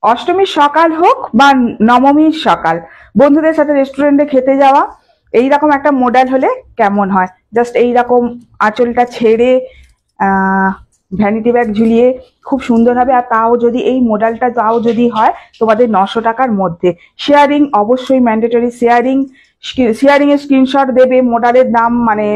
অষ্টমীর সকাল হোক বা নবমীর সকাল, বন্ধুদের সাথে রেস্টুরেন্টে খেতে যাওয়া, এইরকম একটা মডেল হলে কেমন হয়? জাস্ট এইরকম আঁচলটা ছেড়ে ভ্যানিটি ব্যাগ ঝুলিয়ে খুব সুন্দর হবে। আর তাও যদি এই মডেলটা তাও যদি হয় তোমাদের 900 টাকার মধ্যে। শেয়ারিং অবশ্যই ম্যান্ডেটরি, শেয়ারিং এর স্ক্রিনশট দেবে, মডেলের দাম মানে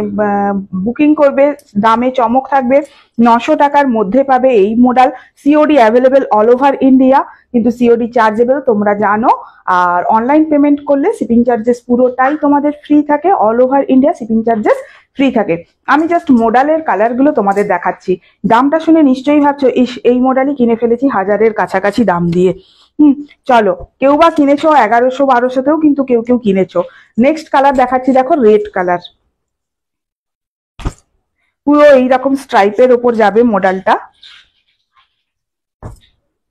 বুকিং করবে, দামে চমক থাকবে। 900 টাকার মধ্যে পাবে এই model. COD available all over India, কিন্তু সিওডি চার্জেবল তোমরা জানো। আর অনলাইন পেমেন্ট করলে শিপিং চার্জেস পুরোটাই তোমাদের ফ্রি থাকে, all over India shipping charges free থাকে। আমি জাস্ট মডেলের কালারগুলো তোমাদের দেখাচ্ছি। দামটা শুনে নিশ্চয়ই ভাবছো ইস এই মডেলই কিনে ফেলেছি 1000-এর কাছাকাছি দাম দিয়ে। চলো, কেউ বা কিনেছো 1100-1200তেও, কিন্তু কেউ কেউ কিনেছো। নেক্সট কালার দেখাচ্ছি, দেখো রেড কালার। পুরো এইরকম স্ট্রাইপের ওপর যাবে মডেলটা,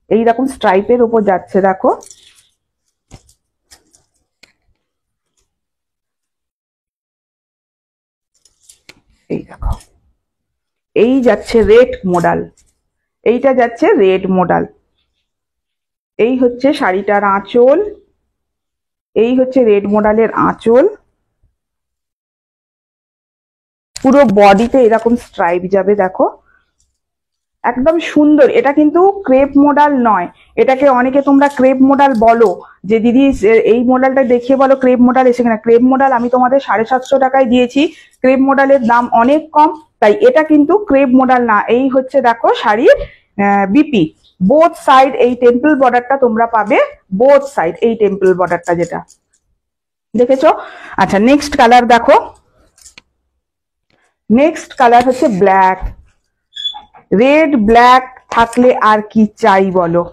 এইরকম স্ট্রাইপের ওপর যাচ্ছে দেখো। এই দেখো, এই যাচ্ছে রেড মডেল, এইটা যাচ্ছে রেড মডেল। এই হচ্ছে শাড়িটার আঁচল, এই হচ্ছে রেড মডেলের আঁচল। পুরো বডিতে এরকম স্ট্রাইপ যাবে দেখো, একদম সুন্দর। এটা কিন্তু ক্রেপ মডেল নয়, এটাকে অনেকে তোমরা ক্রেপ মডেল বলো, যে দিদি এই মডেলটা দেখিয়ে বলো ক্রেপ মডেল এসে কিনা। ক্রেপ মডেল আমি তোমাদের 750 টাকায় দিয়েছি, ক্রেপ মডেলের দাম অনেক কম, তাই এটা কিন্তু ক্রেপ মডেল না। এই হচ্ছে দেখো শাড়ির বিপি, বোথ সাইড এই টেম্পল বর্ডারটা তোমরা পাবে, বোথ সাইড এই টেম্পল বর্ডারটা যেটা দেখেছো। আচ্ছা, নেক্সট কালার দেখো, নেক্সট কালার হচ্ছে ব্ল্যাক। রেড ব্ল্যাক থাকলে আর কি চাই বলো।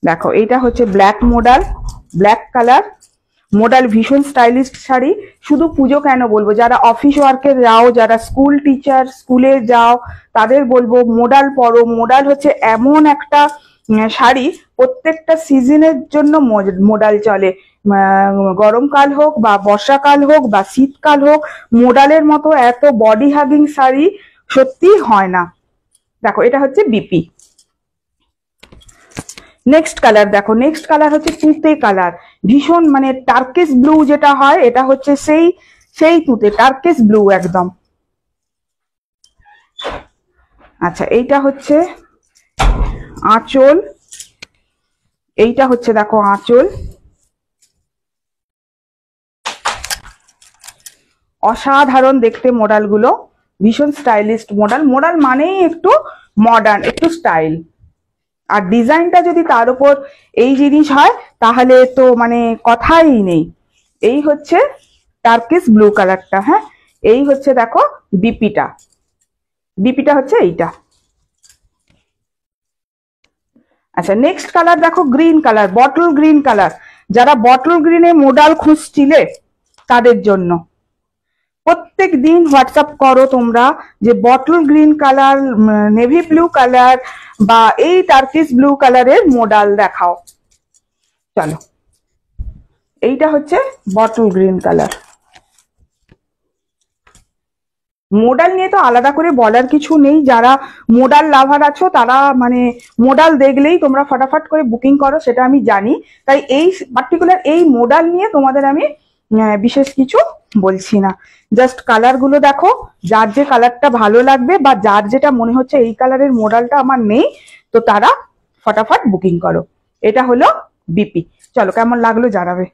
দেখো এইটা হচ্ছে black model, black colour model, ভীষণ স্টাইলিশ শাড়ি। শুধু পুজো কেন বলবো, যারা অফিস ওয়ার্কে যাও, যারা স্কুল টিচার, স্কুলে যাও, তাদের বলবো মডেল পরো। মডেল হচ্ছে এমন একটা শাড়ি, প্রত্যেকটা সিজনের জন্য মডেল চলে। গরমকাল হোক বা বর্ষাকাল হোক বা শীতকাল হোক, মডেলের মতো এত বডি হাগিং শাড়ি সত্যি হয় না। দেখো এটা হচ্ছে বিপি। নেক্সট কালার দেখো, নেক্সট কালার হচ্ছে তুঁতে কালার, ভীষণ মানে টার্কিশ ব্লু যেটা হয়, এটা হচ্ছে সেই সেই তুঁতে টার্কিশ ব্লু একদম। আচ্ছা, এইটা হচ্ছে আঁচল, এইটা হচ্ছে দেখো আঁচল। অসাধারণ দেখতে মডেলগুলো, ভীষণ স্টাইলিশ মডেল। মডেল মানেই একটু মডার্ন, একটু স্টাইল। আর ডিজাইনটা যদি তার উপর এই জিনিস হয় তাহলে তো মানে কথাই নেই। এই হচ্ছে টার্কিশ ব্লু কালারটা, হ্যাঁ। এই হচ্ছে দেখো বিপিটা, বিপিটা হচ্ছে এইটা। আচ্ছা, নেক্সট কালার দেখো green colour, bottle green colour. যারা বটল গ্রিনে মডেল খুঁজছিলে তাদের জন্য প্রত্যেক দিন হোয়াটসঅ্যাপ করো তোমরা যে bottle green colour, navy blue colour বা এই টার্কিশ ব্লু কালারের মডেল দেখাও। চলো, এইটা হচ্ছে বটল গ্রিন কালার। মডেল নিয়ে তো আলাদা করে বলার কিছু নেই, যারা মডেল লাভার আছো তারা মানে মডেল দেখলেই তোমরা ফটাফট করে বুকিং করো, সেটা আমি জানি। তাই এই পার্টিকুলার এই মডেল নিয়ে তোমাদের আমি বিশেষ কিছু বলছি না। জাস্ট কালার গুলো দেখো, যার যে কালারটা ভালো লাগবে বা যার যেটা মনে হচ্ছে এই কালারের মডেলটা আমার নেই, তো তারা ফটাফট বুকিং করো। এটা হলো বিপি। চলো, কেমন লাগলো জানাবে।